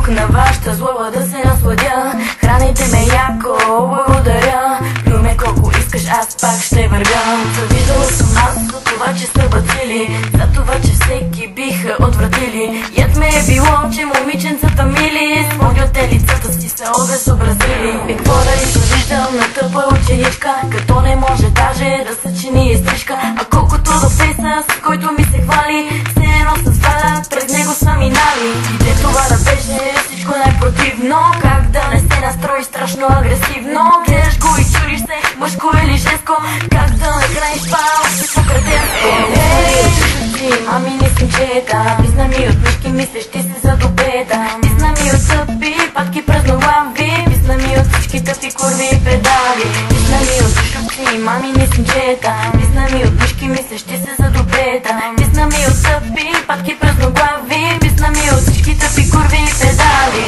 тук на вашата злоба да се насладя. Храните ме яко, благодаря. Плюме колко искаш, аз пак ще вървя. Завиждала съм аз за това, че са бацили, за това, че всеки биха отвратили. Яд ме е било, че момиченцата мили смогнете лицата си се обезобразили. И какво да извиждам на тъпа ученичка, като не може даже да съчини и стрижка. А колкото до песа, с който ми се хвали, все едно с вада, през него са минали. И те това да беше всичко най-противно, как да не се настрои страшно агресивно. Гледаш го и чудиш се, мъжко или женско, как да не храниш това общество кретенско. Мами не съм чета, писна ми от мишки, мислиш ти се за добеда. Писна ми от тъпи патки празнолави, писна ми от всички тъпи курви и педали. Писна ми от шупци, мами не съм чета, писна ми от мишки, мислиш ти се за добеда. Писна ми от тъпи патки празнолави, писна ми от всички тъпи курви и педали.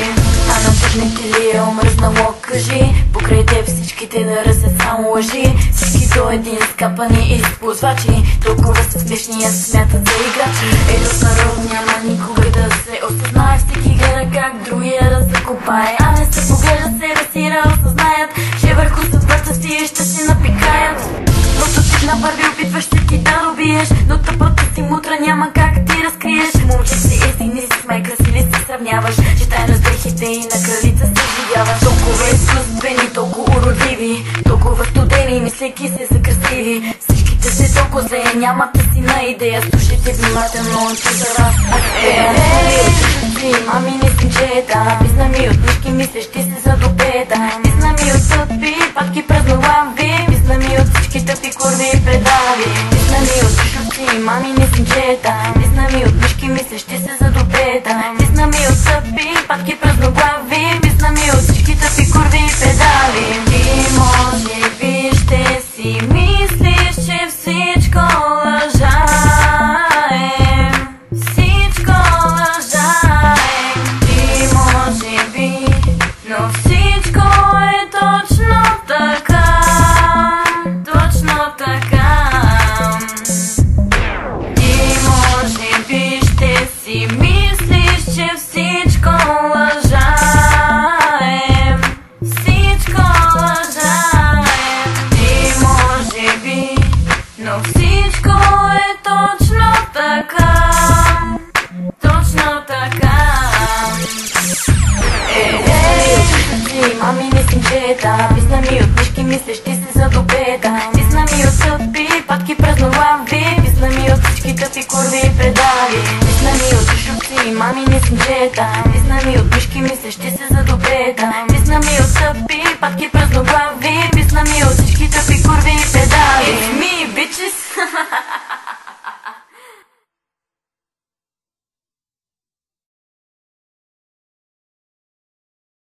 А на тъжните ли е омръзнало, кажи, покрай теб всичките да ръсят само лъжи. Всички до един скапани използвачи, толкова са смешни, аз смятат за играчи. Ето народ няма никога да се осъзнае, всеки гледа как другия да се копае, а не се поглежда себе си да осъзнаят, че върху съдбата си ще се напикаят. Прототип на първи опитваш се ти да добиеш, но тъпата си мутра няма как ти разкриеш. Момче си истини си смай, красиви се сравняваш, че тайна с дрехите и на кралица се живяваш. Толкова изкуствени, толкова уродливи, толкова студени, мислейки се за красиви. Всичките се толкова зле, нямате си на идея, слушайте внимателно, че за раз мами не съм чета, писна ми от мишки, мислиш ти се за добеда. Писна ми от тъпи патки празнолави, писна ми от всички тъпи курви и предали. Писна ми от шупци, мами не съм чета, писна ми от мишки, мислиш ти се за добеда. Писна ми от тъпи патки празнолави, писна ми от всички тъпи курви и предали. Ти може би ще си мислиш, че всичко лъжа е, всичко лъжа е. Ти може би, но всичко е точно така, точно така. Ти може би ще си мислиш, че всичко лъжа е, всичко лъжа е. Ти може би, но всичко е точно така, точно така. Мами не съм чета, писна ми от мишки, мислиш ти се за добеда. Писна ми от тъпи патки празнолави, писна ми от всички тъпи курви и предали. Писна ми от шупци, мами не съм чета, писна ми от мишки, мислиш ти се за добеда. Писна ми от тъпи патки празнолави,